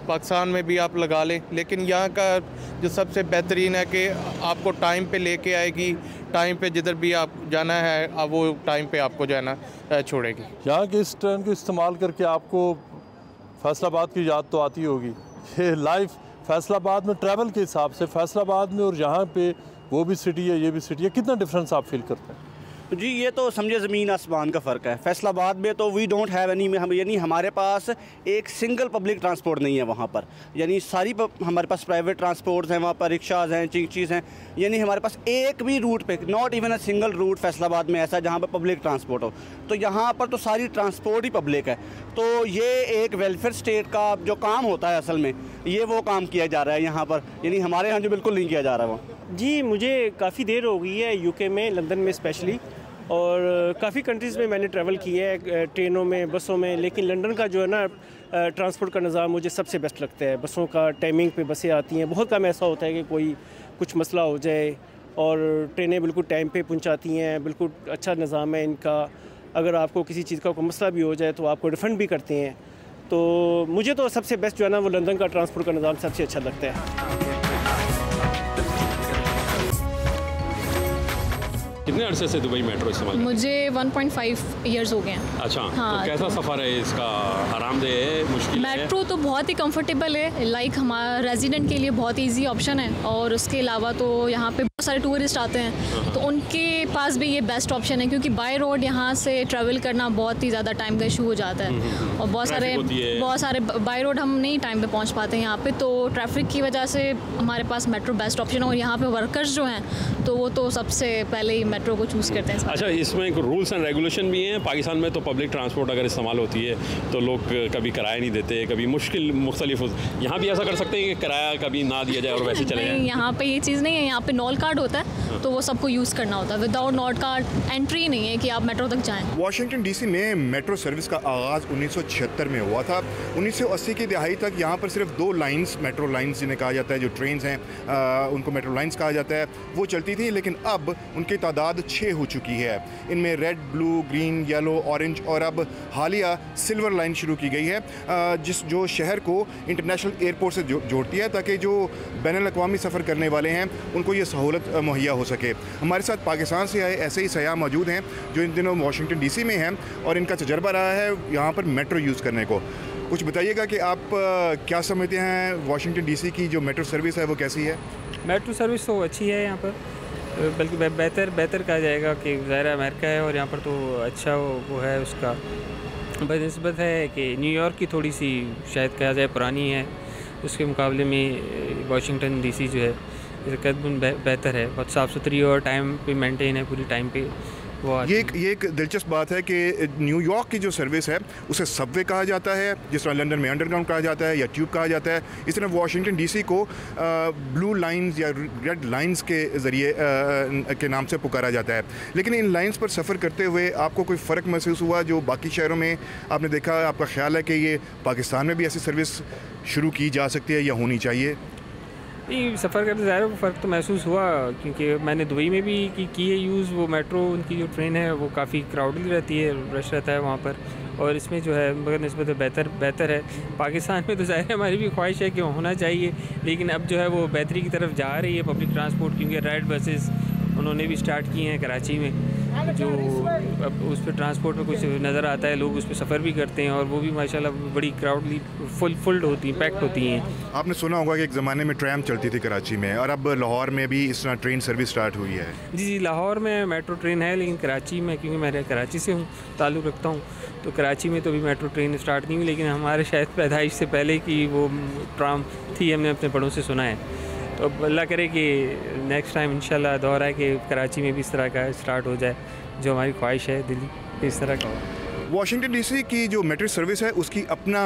Speaker 16: पाकिस्तान में भी आप लगा लें। लेकिन यहाँ का जो सबसे बेहतरीन है कि आपको टाइम पे लेके आएगी, टाइम पे जिधर भी आप जाना है अब वो टाइम पे आपको जो है ना छोड़ेगी।
Speaker 3: यहाँ के इस ट्रेन को इस्तेमाल करके आपको फैसलाबाद की याद तो आती होगी। ये लाइफ फैसलाबाद में ट्रैवल के हिसाब से फैसलाबाद में और यहाँ पे वो भी सिटी है ये भी सिटी है, कितना डिफरेंस आप फील करते हैं?
Speaker 15: जी ये तो समझे ज़मीन आसमान का फ़र्क है। फैसलाबाद में तो वी डोंट हैव एनी, यानी हमारे पास एक सिंगल पब्लिक ट्रांसपोर्ट नहीं है वहाँ पर, यानी सारी हमारे पास प्राइवेट ट्रांसपोर्ट्स हैं, वहाँ पर रिक्शाज हैं, चिंगचीज़ हैं, यानी हमारे पास एक भी रूट पे, not even a single route Faisalabad में ऐसा जहाँ पर पब्लिक ट्रांसपोर्ट हो। तो यहाँ पर तो सारी ट्रांसपोर्ट ही पब्लिक है। तो ये एक वेलफेयर स्टेट का जो काम होता है असल में, ये वो काम किया जा रहा है यहाँ पर, यानी हमारे यहाँ जो बिल्कुल नहीं किया जा रहा है वो।
Speaker 17: जी मुझे काफ़ी देर हो गई है यूके में, लंदन में स्पेशली, और काफ़ी कंट्रीज़ में मैंने ट्रैवल किया है, ट्रेनों में, बसों में, लेकिन लंदन का जो है ना ट्रांसपोर्ट का निज़ाम मुझे सबसे बेस्ट लगता है। बसों का टाइमिंग पे बसें आती हैं, बहुत कम ऐसा होता है कि कोई कुछ मसला हो जाए, और ट्रेनें बिल्कुल टाइम पे पहुंचाती हैं, बिल्कुल अच्छा निज़ाम है इनका। अगर आपको किसी चीज़ का कोई मसला भी हो जाए तो आपको रिफ़ंड भी करते हैं। तो मुझे तो सबसे बेस्ट जो है ना वो लंदन का ट्रांसपोर्ट का निज़ाम सबसे अच्छा लगता है।
Speaker 4: कितने अरसे से दुबई मेट्रो इस्तेमाल?
Speaker 18: मुझे 1.5 ईयर्स हो गए हैं।
Speaker 4: अच्छा,
Speaker 18: हाँ,
Speaker 4: तो कैसा सफ़र है इसका? आरामदेह है, मुश्किल है?
Speaker 18: मेट्रो तो बहुत ही कंफर्टेबल है, लाइक हमारा रेजिडेंट के लिए बहुत इजी ऑप्शन है। और उसके अलावा तो यहाँ पे बहुत सारे टूरिस्ट आते हैं तो उनके पास भी ये बेस्ट ऑप्शन है, क्योंकि बाय रोड यहाँ से ट्रैवल करना बहुत ही ज़्यादा टाइम का इशू हो जाता है, और बहुत सारे बाय रोड हम नहीं टाइम पे पहुँच पाते हैं यहाँ पे। तो ट्रैफिक की वजह से हमारे पास मेट्रो बेस्ट ऑप्शन है। और यहाँ पे वर्कर्स जो हैं तो वो तो सबसे पहले ही मेट्रो को चूज़ करते हैं।
Speaker 4: अच्छा, इसमें एक रूल्स एंड रेगुलेशन भी हैं। पाकिस्तान में तो पब्लिक ट्रांसपोर्ट अगर इस्तेमाल होती है तो लोग कभी किराया नहीं देते, कभी मुश्किल मुख्तलिफ। यहाँ भी ऐसा कर सकते हैं कि किराया कभी ना दिया जाए और वैसे चले जाए?
Speaker 18: यहाँ पे ये चीज़ नहीं है, यहाँ पे नॉल कार्ड होता है तो वो सबको यूज़ करना होता है। विदाउट नॉल कार्ड एंट्री नहीं है कि आप मेट्रो तक जाएँ।
Speaker 1: वाशिंगटन डीसी में मेट्रो सर्विस का आगाज़ 1976 में हुआ था। 1980 की दिहाई तक यहाँ पर सिर्फ 2 लाइन्स, मेट्रो लाइन्स जिन्हें कहा जाता है, जो ट्रेन्स हैं उनको मेट्रो लाइन्स कहा जाता है, वो चलती थी। लेकिन अब उनकी तादाद 6 हो चुकी है। इनमें red, blue, green, yellow, orange और अब हालिया सिल्वर लाइन शुरू की गई है, जो शहर को इंटरनेशनल एयरपोर्ट से जोड़ती है, ताकि जो बैनुल अक़वामी सफ़र करने वाले हैं उनको ये सहूलत मुहैया हो सके। हमारे साथ पाकिस्तान से आए ऐसे ही सयाह मौजूद हैं जो इन दिनों वाशिंगटन डीसी में हैं और इनका तजर्बा रहा है यहाँ पर मेट्रो यूज़ करने को। कुछ बताइएगा कि आप क्या समझते हैं वाशिंगटन डीसी की जो मेट्रो सर्विस है वो कैसी है?
Speaker 17: मेट्रो सर्विस तो अच्छी है यहाँ पर, बल्कि बेहतर कहा जाएगा कि ज़ाहिर अमेरिका है और यहाँ पर तो अच्छा वो है उसका बनिस्बत है कि न्यूयॉर्क की थोड़ी सी शायद कहा जाए पुरानी है, उसके मुकाबले में वाशिंगटन डीसी जो है कदम बेहतर है, बहुत साफ़ सुथरी और टाइम पे मेंटेन है, पूरी टाइम पे
Speaker 1: ये एक दिलचस्प बात है कि न्यूयॉर्क की जो सर्विस है उसे सबवे कहा जाता है, जिस तरह लंदन में अंडरग्राउंड कहा जाता है या ट्यूब कहा जाता है, इस तरह वाशिंगटन डीसी को ब्लू लाइंस या रेड लाइंस के ज़रिए के नाम से पुकारा जाता है। लेकिन इन लाइंस पर सफ़र करते हुए आपको कोई फ़र्क महसूस हुआ जो बाकी शहरों में आपने देखा? आपका ख्याल है कि ये पाकिस्तान में भी ऐसी सर्विस शुरू की जा सकती है या होनी चाहिए?
Speaker 19: नहीं, सफ़र करते ज़ाहिर फ़र्क तो महसूस हुआ, क्योंकि मैंने दुबई में भी की है यूज़। वो मेट्रो उनकी जो ट्रेन है वो काफ़ी क्राउडेड रहती है, रश रहता है वहाँ पर, और इसमें जो है मगर निस्बत बेहतर है। पाकिस्तान में तो ज़ाहिर है हमारी भी ख्वाहिश है कि होना चाहिए, लेकिन अब जो है वो बेहतरी की तरफ जा रही है पब्लिक ट्रांसपोर्ट, क्योंकि राइड बसेस उन्होंने भी स्टार्ट किए हैं कराची में, जो अब उस पर ट्रांसपोर्ट में कुछ नज़र आता है, लोग उस पर सफ़र भी करते हैं और वो भी माशाल्लाह बड़ी क्राउडली फुल्ड होती हैं, पैक्ड होती हैं।
Speaker 1: आपने सुना होगा कि एक ज़माने में ट्रैम चलती थी कराची में, और अब लाहौर में भी इस तरह ट्रेन सर्विस स्टार्ट हुई है।
Speaker 19: जी, लाहौर में मेट्रो ट्रेन है, लेकिन कराची में, क्योंकि मैं कराची से हूँ, ताल्लुक़ रखता हूँ, तो कराची में तो अभी मेट्रो ट्रेन स्टार्ट नहीं हुई, लेकिन हमारे शायद पैदाइश से पहले की वो ट्राम थी, हमने अपने बड़ों से सुना है। तो अल्लाह करे कि नेक्स्ट टाइम इंशाल्लाह दौर है कि कराची में भी इस तरह का स्टार्ट हो जाए, जो हमारी ख्वाहिश है दिल्ली इस तरह का।
Speaker 1: वाशिंगटन डीसी की जो मेट्रो सर्विस है उसकी अपना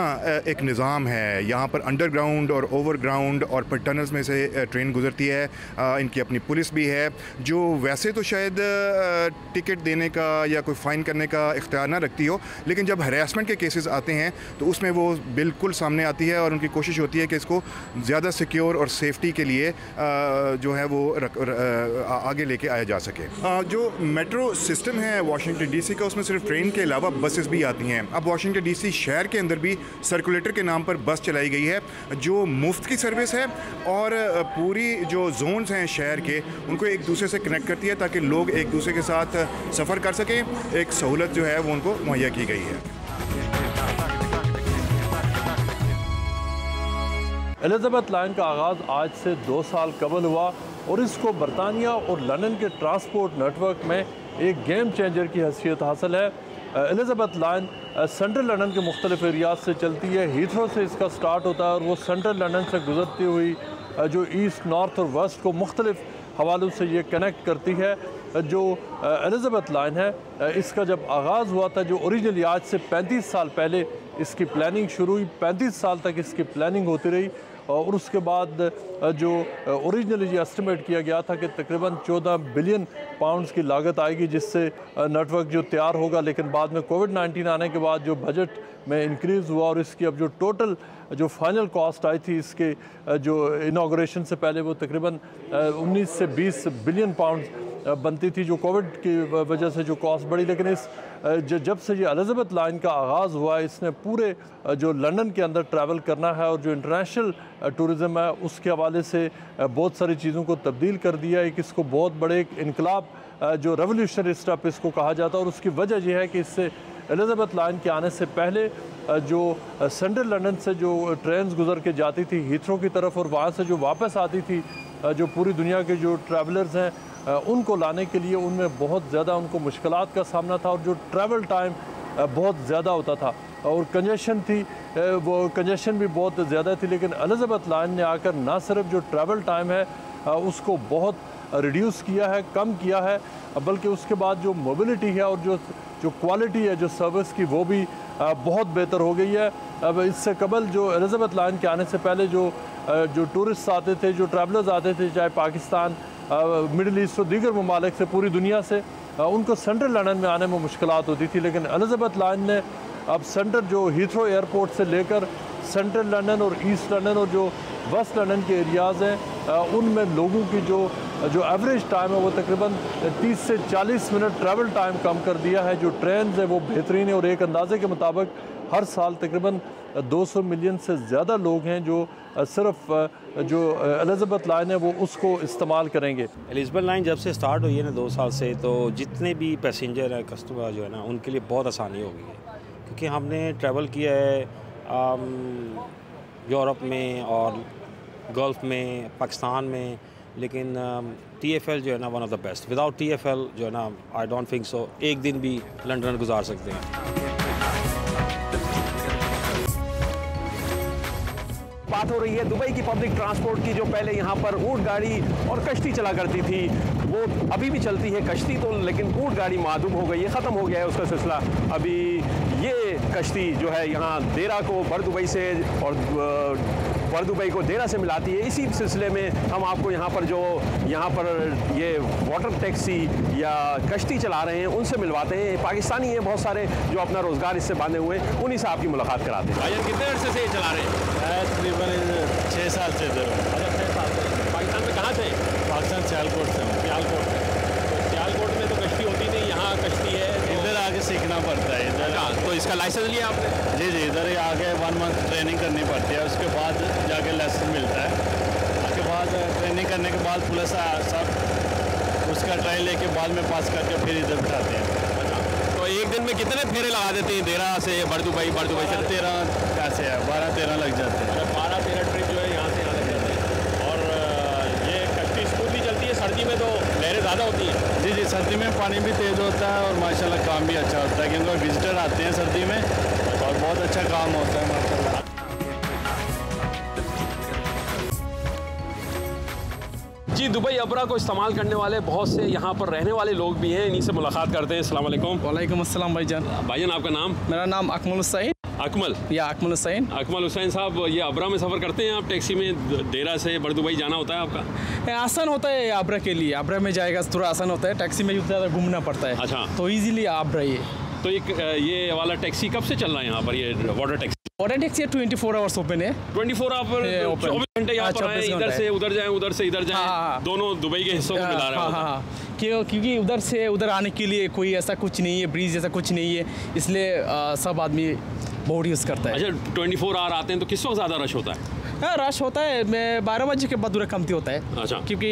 Speaker 1: एक निज़ाम है। यहाँ पर अंडरग्राउंड और ओवरग्राउंड और पर टनल्स में से ट्रेन गुजरती है। इनकी अपनी पुलिस भी है, जो वैसे तो शायद टिकट देने का या कोई फ़ाइन करने का इख्तियार ना रखती हो, लेकिन जब हरासमेंट के केसेस आते हैं तो उसमें वो बिल्कुल सामने आती है और उनकी कोशिश होती है कि इसको ज़्यादा सिक्योर और सेफ्टी के लिए जो है वो आगे लेके आया जा सके। जो मेट्रो सिस्टम है वाशिंगटन डीसी का, उसमें सिर्फ ट्रेन के अलावा बसेस भी आती हैं। अब वाशिंगटन डीसी शहर के अंदर भी सर्कुलेटर के नाम पर बस चलाई गई है, जो मुफ्त की सर्विस है और पूरी जो जोन्स हैं शहर के उनको एक दूसरे से कनेक्ट करती है, ताकि लोग एक दूसरे के साथ सफ़र कर सकें। एक सहूलत जो है वो उनको मुहैया की गई है।
Speaker 3: एलिजाबेथ लाइन का आगाज़ आज से 2 साल कबल हुआ और इसको बरतानिया और लंदन के ट्रांसपोर्ट नेटवर्क में एक गेम चेंजर की हैसियत हासिल है। एलिजाबेथ लाइन सेंट्रल लंदन के मुख्तलिफ एरियाज से चलती है। हीथ्रो से इसका स्टार्ट होता है और वो सेंट्रल लंदन से गुजरती हुई जो ईस्ट, नॉर्थ और वेस्ट को मुख्तलिफ हवालों से ये कनेक्ट करती है। जो एलिजाबेथ लाइन है, इसका जब आगाज़ हुआ था, जो ओरिजिनली आज से 35 साल पहले इसकी प्लानिंग शुरू हुई, 35 साल तक इसकी प्लानिंग होती रही और उसके बाद जो ओरिजिनली ये एस्टिमेट किया गया था कि तकरीबन 14 बिलियन पाउंड्स की लागत आएगी जिससे नेटवर्क जो तैयार होगा, लेकिन बाद में कोविड-19 आने के बाद जो बजट में इंक्रीज़ हुआ और इसकी अब जो टोटल जो फाइनल कॉस्ट आई थी इसके जो इनाग्रेशन से पहले वो तकरीबन 19 से 20 बिलियन पाउंड बनती थी, जो कोविड की वजह से जो कॉस्ट बढ़ी। लेकिन इस जब से ये एलिजाबेथ लाइन का आगाज़ हुआ, इसने पूरे जो लंदन के अंदर ट्रैवल करना है और जो इंटरनेशनल टूरिज़म है उसके हवाले से बहुत सारी चीज़ों को तब्दील कर दिया है। इसको बहुत बड़े एक इनकलाब जो रेवोल्यूशनरी स्टेप इसको कहा जाता है, और उसकी वजह यह है कि इससे एलिजाबेथ लाइन के आने से पहले जो सेंट्रल लंदन से जो ट्रेन्स गुजर के जाती थी हीथ्रो की तरफ और वहाँ से जो वापस आती थी, जो पूरी दुनिया के जो ट्रैवलर्स हैं उनको लाने के लिए उनमें बहुत ज़्यादा उनको मुश्किलात का सामना था और जो ट्रैवल टाइम बहुत ज़्यादा होता था और कंजेशन थी, वो कंजेशन भी बहुत ज़्यादा थी। लेकिन एलिजाबेथ लाइन ने आकर ना सिर्फ जो ट्रैवल टाइम है उसको बहुत रिड्यूस किया है, कम किया है, बल्कि उसके बाद जो मोबिलिटी है और जो क्वालिटी है जो सर्विस की वो भी बहुत बेहतर हो गई है। अब इससे कबल जो एलिजाबेथ लाइन के आने से पहले जो टूरिस्ट आते थे, जो ट्रैवलर्स आते थे, चाहे पाकिस्तान, मिडल ईस्ट और दीगर ममालिक से, पूरी दुनिया से, उनको सेंट्रल लंदन में आने में मुश्किलात होती थी। लेकिन एलिजाबेथ लाइन ने अब सेंटर जो हीथ्रो एयरपोर्ट से लेकर सेंट्रल लंदन और ईस्ट लंदन और जो वेस्ट लंदन के एरियाज़ हैं उनमें लोगों की जो एवरेज टाइम है वो तकरीबन 30 से 40 मिनट ट्रैवल टाइम कम कर दिया है। जो ट्रेन है वो बेहतरीन है और एक अंदाजे के मुताबिक हर साल तकरीबन 200 मिलियन से ज़्यादा लोग हैं जो सिर्फ जो एलिजाबेथ लाइन है वो उसको इस्तेमाल करेंगे।
Speaker 20: एलिजाबेथ लाइन जब से स्टार्ट हुई है ना 2 साल से, तो जितने भी पैसेंजर हैं, कस्टमर जो है ना, उनके लिए बहुत आसानी हो गई है, क्योंकि हमने ट्रैवल किया है यूरोप में और गल्फ़ में, पाकिस्तान में, लेकिन TFL जो है ना one of the best. Without TFL जो है ना आई डोंट थिंक सो एक दिन भी लंदन गुजार सकते हैं।
Speaker 4: बात हो रही है दुबई की पब्लिक ट्रांसपोर्ट की, जो पहले यहाँ पर ऊँट गाड़ी और कश्ती चला करती थी, वो अभी भी चलती है कश्ती तो, लेकिन ऊँट गाड़ी मादूम हो गई है, ख़त्म हो गया है उसका सिलसिला। अभी ये कश्ती जो है यहाँ देरा को बर दुबई से और बर दुबई को देरा से मिलाती है। इसी सिलसिले में हम आपको यहाँ पर ये वाटर टैक्सी या कश्ती चला रहे हैं उनसे मिलवाते हैं। पाकिस्तानी हैं बहुत सारे जो अपना रोज़गार इससे बांधे हुए हैं, उन्हीं से आपकी मुलाकात कराते हैं। भाई कितने अर्से से ये चला रहे हैं?
Speaker 21: तकरीबन 6 साल से इधर।
Speaker 4: अच्छा 6 साल से। पाकिस्तान में कहाँ से?
Speaker 21: पाकिस्तान सियालकोट से।
Speaker 4: सियालकोट से। तो सियालकोट में तो कश्ती होती नहीं, यहाँ कश्ती है,
Speaker 21: इधर आके सीखना पड़ता है इधर।
Speaker 4: तो इसका लाइसेंस लिया आपने?
Speaker 21: जी जी, इधर ही आके 1 मंथ ट्रेनिंग करनी पड़ती है, उसके बाद जाके लाइसेंस मिलता है। उसके बाद ट्रेनिंग करने के बाद पुलिस सब उसका ट्रायल लेके बाद में पास करके फिर इधर बिठाते हैं।
Speaker 4: तो एक दिन में कितने फेरे लगा देते हैं देरा से बर दुबई से?
Speaker 21: 13 कैसे है, 12-13 लग जाते हैं।
Speaker 4: 12-13 ट्रिप जो है यहाँ से यहाँ लग जाते हैं। और ये कश्ती स्मूथली चलती है, सर्दी में तो लहरें ज़्यादा होती हैं।
Speaker 21: जी जी, सर्दी में पानी भी तेज़ होता है और माशाल्लाह काम भी अच्छा होता है, क्योंकि विजिटर आते हैं सर्दी में और बहुत अच्छा काम होता है माशाल्लाह।
Speaker 4: जी, दुबई अबरा को इस्तेमाल करने वाले बहुत से यहाँ पर रहने वाले लोग भी हैं, इन्हीं से मुलाकात करते हैं। अस्सलाम वालेकुम।
Speaker 22: वालेकुम अस्सलाम भाईजान।
Speaker 4: भाईजान आपका नाम?
Speaker 22: मेरा नाम अकमल हुसैन।
Speaker 4: अकमल
Speaker 22: हुसैन।
Speaker 4: अकमल हुसैन साहब, ये अबरा में सफ़र करते हैं आप? टैक्सी में देरा से बर दुबई जाना होता है आपका?
Speaker 22: आसान होता है अबरा के लिए, अबरा में जाएगा थोड़ा आसान होता है, टैक्सी में ज़्यादा घूमना पड़ता है।
Speaker 4: अच्छा,
Speaker 22: तो ईजिली अबरा ये।
Speaker 4: तो ये वाला टैक्सी कब से चल रहा है यहाँ पर, ये water taxi?
Speaker 22: Water taxi 24 hours open है।
Speaker 4: 24 आवर 24 घंटे यहाँ पर आए, इधर से उधर जाएं, उधर से इधर जाएं, दोनों दुबई के हिस्सों को मिला रहा है।
Speaker 22: क्योंकि उधर से उधर आने के लिए कोई ऐसा कुछ नहीं है, ब्रिज ऐसा कुछ नहीं है, इसलिए सब आदमी बोट यूज़ करता है।
Speaker 4: अच्छा, 24 आवर आते हैं तो किस वक्त ज़्यादा रश होता है?
Speaker 22: हाँ, रश होता है, मैं 12 बजे के बाद पूरा कमती होता है।
Speaker 4: अच्छा,
Speaker 22: क्योंकि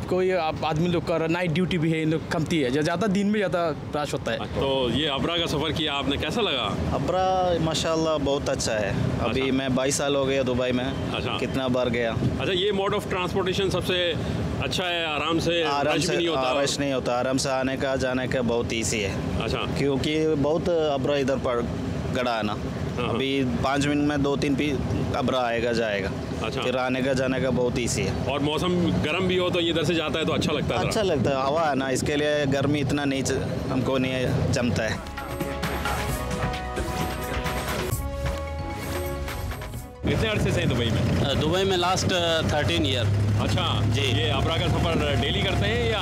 Speaker 22: कोई आदमी लोग का नाइट ड्यूटी भी है, इन लोग कमती है, ज़्यादा दिन में ज़्यादा रश होता है।
Speaker 4: तो ये अबरा का सफ़र किया आपने, कैसा लगा?
Speaker 23: अबरा माशाल्लाह बहुत अच्छा है। अभी मैं 22 साल हो गया दुबई में।
Speaker 4: अच्छा,
Speaker 23: कितना बार गया।
Speaker 4: अच्छा, ये मोड ऑफ ट्रांसपोर्टेशन सबसे अच्छा है, आराम से रश नहीं
Speaker 23: होता, आराम से आने का जाने का बहुत ईजी है।
Speaker 4: अच्छा,
Speaker 23: क्योंकि बहुत अबरा इधर पर गड़ा है ना, अभी 5 मिनट में 2-3 अबरा आएगा जाएगा।
Speaker 4: अच्छा,
Speaker 23: फिर आने का जाने का बहुत ईजी है।
Speaker 4: और मौसम गर्म भी हो तो इधर से जाता है तो अच्छा लगता है?
Speaker 23: अच्छा लगता है, हवा है ना, इसके लिए गर्मी इतना नहीं हमको नहीं जमता है।
Speaker 4: कितने अर्से से दुबई में?
Speaker 24: दुबई में लास्ट 13 ईयर।
Speaker 4: अच्छा जी, ये अबरा का सफ़र डेली करते हैं या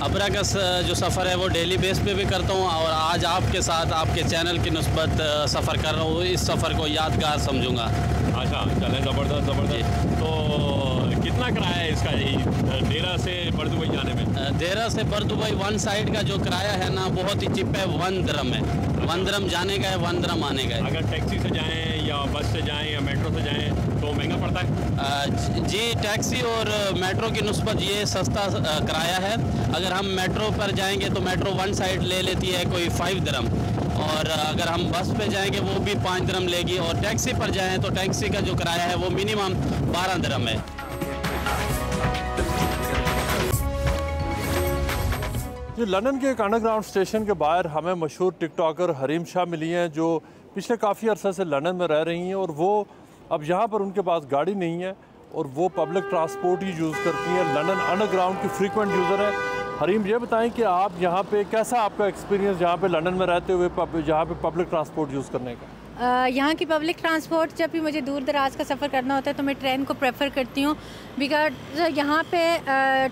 Speaker 24: अबरा का जो सफ़र है वो डेली बेस पे भी करता हूँ, और आज आपके साथ आपके चैनल की निस्बत सफ़र कर रहा हूँ, इस सफ़र को यादगार समझूंगा।
Speaker 4: अच्छा, चलें, ज़बरदस्त। तो कितना किराया है इसका, यही देरा से बर दुबई जाने में?
Speaker 24: देरा से बर दुबई वन साइड का जो किराया है ना, बहुत ही चिप है, 1 दिरहम है। 1 दिरहम जाने का है, 1 दिरहम आने का है।
Speaker 4: अगर टैक्सी से जाएँ या बस से जाएँ या मेट्रो से जाएँ तो महंगा पड़ता है?
Speaker 24: जी, टैक्सी और मेट्रो की निस्बत ये सस्ता किराया है। अगर हम मेट्रो पर जाएंगे तो मेट्रो वन साइड ले लेती है कोई 5 दिरहम, और अगर हम बस पे जाएंगे वो भी 5 दिरहम लेगी, और टैक्सी पर जाएं तो टैक्सी का जो किराया है वो मिनिमम 12 दिरहम है।
Speaker 3: जो लंदन के एक अंडरग्राउंड स्टेशन के बाहर हमें मशहूर टिकटॉकर हरीम शाह मिली हैं, जो पिछले काफ़ी अर्से से लंदन में रह रही हैं, और वो अब यहाँ पर उनके पास गाड़ी नहीं है और वो पब्लिक ट्रांसपोर्ट ही यूज़ करती हैं। लंदन अंडरग्राउंड की फ्रीक्वेंट यूज़र है। हरीम, ये बताएं कि आप यहाँ पे कैसा आपका एक्सपीरियंस यहाँ पे लंदन में रहते हुए जहाँ पे पब्लिक ट्रांसपोर्ट यूज़ करने का?
Speaker 25: यहाँ की पब्लिक ट्रांसपोर्ट, जब भी मुझे दूर दराज का सफ़र करना होता है तो मैं ट्रेन को प्रेफर करती हूँ, बिकॉज यहाँ पे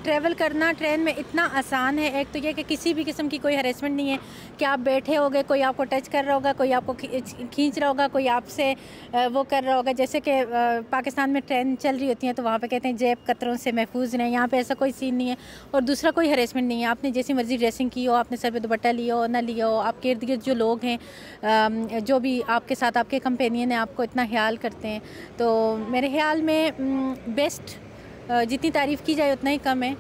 Speaker 25: ट्रैवल करना ट्रेन में इतना आसान है। एक तो ये कि किसी भी किस्म की कोई हरेसमेंट नहीं है कि आप बैठे होगे, कोई आपको टच कर रहा होगा, कोई आपको खींच रहा होगा, कोई आपसे वो कर रहा होगा। जैसे कि पाकिस्तान में ट्रेन चल रही होती है तो वहाँ पे कहते हैं जेब कतरों से महफूज रहें, यहाँ पे ऐसा कोई सीन नहीं है। और दूसरा, कोई हरेसमेंट नहीं है, आपने जैसी मर्ज़ी ड्रेसिंग की हो, आपने सर पे दुपट्टा लिया हो ना लिया हो, आपके इर्द गिर्द जो लोग हैं, जो भी आपके साथ आपके कंपेनियन है, आपको इतना ख्याल करते हैं। तो मेरे ख्याल में बेस्ट, जितनी तारीफ़ की जाए उतना ही कम है।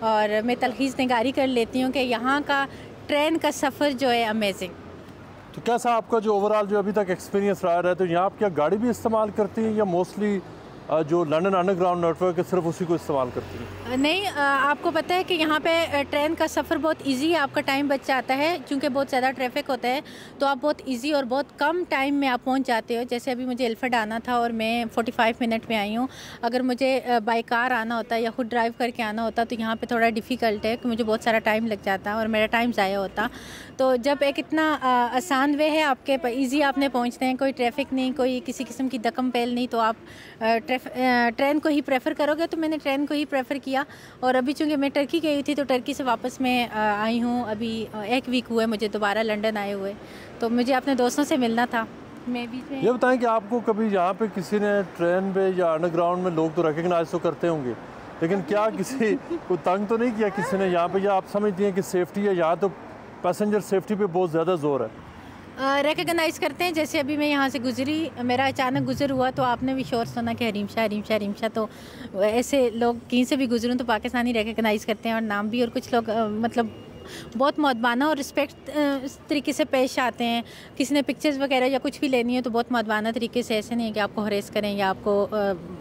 Speaker 25: और मैं तलखीस निगारी कर लेती हूँ कि यहाँ का ट्रेन का सफ़र जो है अमेजिंग।
Speaker 3: तो कैसा आपका जो ओवरऑल जो अभी तक एक्सपीरियंस रहा है, तो यहाँ आप क्या गाड़ी भी इस्तेमाल करती हैं या मोस्टली जो लंदन अंडरग्राउंड नेटवर्क है सिर्फ उसी को इस्तेमाल करती हैं?
Speaker 25: नहीं, आपको पता है कि यहाँ पे ट्रेन का सफ़र बहुत इजी है, आपका टाइम बच जाता है क्योंकि बहुत ज़्यादा ट्रैफिक होता है, तो आप बहुत इजी और बहुत कम टाइम में आप पहुँच जाते हो। जैसे अभी मुझे इल्फर्ड आना था और मैं 45 मिनट में आई हूँ। अगर मुझे बाई कार आना होता या खुद ड्राइव करके आना होता तो यहाँ पर थोड़ा डिफ़िकल्ट है कि मुझे बहुत सारा टाइम लग जाता और मेरा टाइम ज़ाया होता। तो जब एक इतना आसान वे है आपके ईजी आपने पहुँचते हैं, कोई ट्रैफिक नहीं, कोई किसी किस्म की दकम पहल नहीं, तो आप ट्रेन को ही प्रेफर करोगे। तो मैंने ट्रेन को ही प्रेफर किया। और अभी चूँकि मैं टर्की गई थी तो टर्की से वापस मैं आई हूँ, अभी 1 वीक हुए मुझे दोबारा लंदन आए हुए, तो मुझे अपने दोस्तों से मिलना था। मैं भी
Speaker 3: ये बताएं कि आपको कभी यहाँ पे किसी ने ट्रेन पे या अंडरग्राउंड में लोग तो रिकग्नाइज तो करते होंगे, लेकिन क्या किसी को तंग तो नहीं किया किसी ने यहाँ पे, या आप समझती हैं कि सेफ्टी है, यहाँ तो पैसेंजर सेफ्टी पे बहुत ज़्यादा जोर है?
Speaker 25: रिकग्नाइज़ करते हैं। जैसे अभी मैं यहाँ से गुजरी, मेरा अचानक गुजर हुआ तो आपने भी शोर सुना कि हरीम शाह हरीम शाह हरीम शाह, तो ऐसे लोग कहीं से भी गुजरूँ तो पाकिस्तानी रिकग्नाइज़ करते हैं और नाम भी। और कुछ लोग मतलब बहुत मुअद्दबाना और रिस्पेक्ट तरीके से पेश आते हैं। किसी ने पिक्चर्स वगैरह या कुछ भी लेनी है तो बहुत मुअद्दबाना तरीके से, ऐसे नहीं है कि आपको हरेस करें या आपको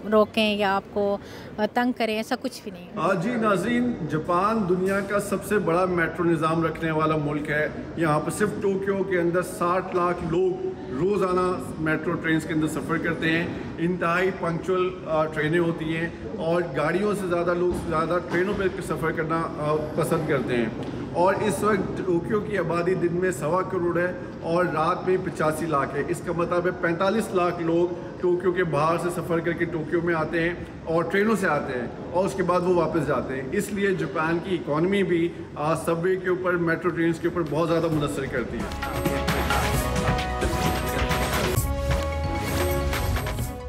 Speaker 25: रोकें या आपको तंग करें, ऐसा कुछ भी नहीं।
Speaker 2: जी नाज़रीन, जापान दुनिया का सबसे बड़ा मेट्रो निज़ाम रखने वाला मुल्क है। यहाँ पर सिर्फ टोक्यो के अंदर 60 लाख लोग रोज़ाना मेट्रो ट्रेन के अंदर सफ़र करते हैं। इंतहाई पंक्चुअल ट्रेनें होती हैं और गाड़ियों से ज़्यादा लोग ज़्यादा ट्रेनों पर सफ़र करना पसंद करते हैं। और इस वक्त टोक्यो की आबादी दिन में 1.25 करोड़ है और रात में 85 लाख है। इसका मतलब है 45 लाख लोग टोक्यो के बाहर से सफ़र करके टोक्यो में आते हैं और ट्रेनों से आते हैं और उसके बाद वो वापस जाते हैं। इसलिए जापान की इकॉनमी भी सबवे के ऊपर, मेट्रो ट्रेन के ऊपर बहुत ज़्यादा मुनसर करती है।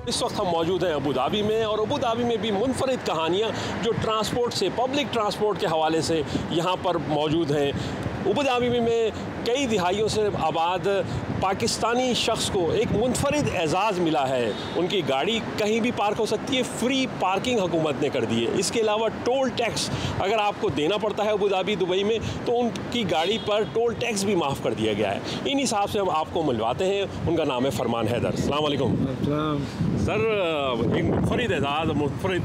Speaker 4: इस वक्त हम मौजूद हैं अबू धाबी में, और अबू धाबी में भी मुनफरिद कहानियाँ जो ट्रांसपोर्ट से, पब्लिक ट्रांसपोर्ट के हवाले से यहाँ पर मौजूद हैं। अबू धाबी में कई दिहाइयों से आबाद पाकिस्तानी शख्स को एक मुनफरिद एजाज़ मिला है। उनकी गाड़ी कहीं भी पार्क हो सकती है, फ्री पार्किंग हुकूमत ने कर दी है। इसके अलावा टोल टैक्स अगर आपको देना पड़ता है अबू धाबी, दुबई में, तो उनकी गाड़ी पर टोल टैक्स भी माफ़ कर दिया गया है। इन हिसाब से हम आपको मिलवाते हैं। उनका नाम है फरमान हैदर। अस्सलाम वालेकुम सर, एक मुनफरिद एजाज़, मुनफरिद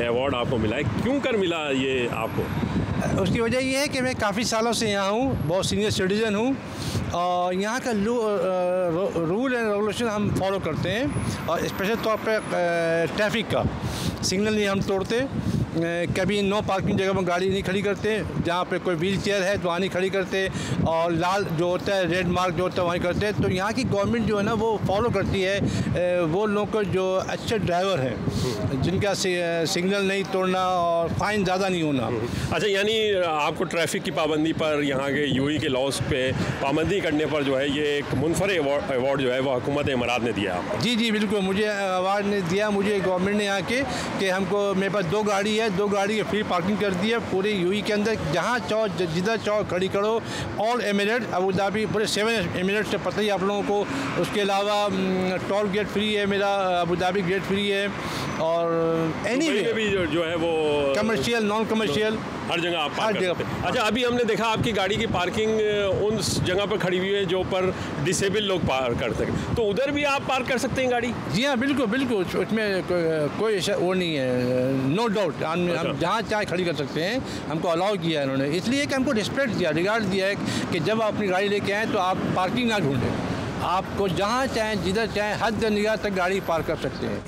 Speaker 4: अवार्ड आपको मिला है, क्यों कर मिला ये आपको?
Speaker 5: उसकी वजह ये है कि मैं काफ़ी सालों से यहाँ हूँ, बहुत सीनियर सिटीज़न हूँ और यहाँ का रूल एंड रेगुलेशन हम फॉलो करते हैं। और स्पेशल तौर पे ट्रैफिक का सिग्नल नहीं हम तोड़ते, कभी नो पार्किंग जगह में गाड़ी नहीं खड़ी करते, जहाँ पे कोई व्हील चेयर है तो वहाँ नहीं खड़ी करते, और लाल जो होता है, रेड मार्क जो होता है वहीं करते हैं। तो यहाँ की गवर्नमेंट जो है ना वो फॉलो करती है वो लोग को जो अच्छे ड्राइवर हैं जिनका सिग्नल नहीं तोड़ना और फ़ाइन ज़्यादा नहीं होना।
Speaker 4: अच्छा, यानी आपको ट्रैफिक की पाबंदी पर, यहाँ के यूएई के लॉज पे पाबंदी करने पर जो है ये एक मुनफरिद अवार्ड जो है वो हुकूमत इमारात ने दिया?
Speaker 5: जी जी बिल्कुल, मुझे अवार्ड ने दिया, मुझे गवर्नमेंट ने यहाँ के कि हमको, मेरे पास 2 गाड़ी है, 2 गाड़ी की फ्री पार्किंग कर दी है पूरे यूएई के अंदर। जहाँ चाहो जिधर चाहो खड़ी करो। ऑल एमिरेट अबू धाबी पूरे 7 एमिरेट से पता ही आप लोगों को। उसके अलावा टोल गेट फ्री है मेरा, अबू धाबी गेट फ्री है, और एनीवे
Speaker 4: भी जो है वो
Speaker 5: कमर्शियल, नॉन कमर्शियल,
Speaker 4: हर जगह आप पार्क कर सकते हैं। अच्छा, अभी हमने देखा आपकी गाड़ी की पार्किंग उन जगह पर खड़ी हुई है जो पर डिसेबल लोग पार्क कर सकें, तो उधर भी आप पार्क कर सकते हैं गाड़ी?
Speaker 5: जी हाँ बिल्कुल बिल्कुल, उसमें कोई ऐसा वो नहीं है, नो डाउट। हम जहाँ चाहे खड़ी कर सकते हैं, हमको अलाउ किया है इन्होंने, इसलिए कि हमको रिस्पेक्ट दिया, रिगार्ड दिया है कि जब आप अपनी गाड़ी लेके आएँ तो आप पार्किंग ना ढूंढें, आपको जहाँ चाहें जिधर चाहें हद निगाह तक गाड़ी पार्क कर सकते हैं।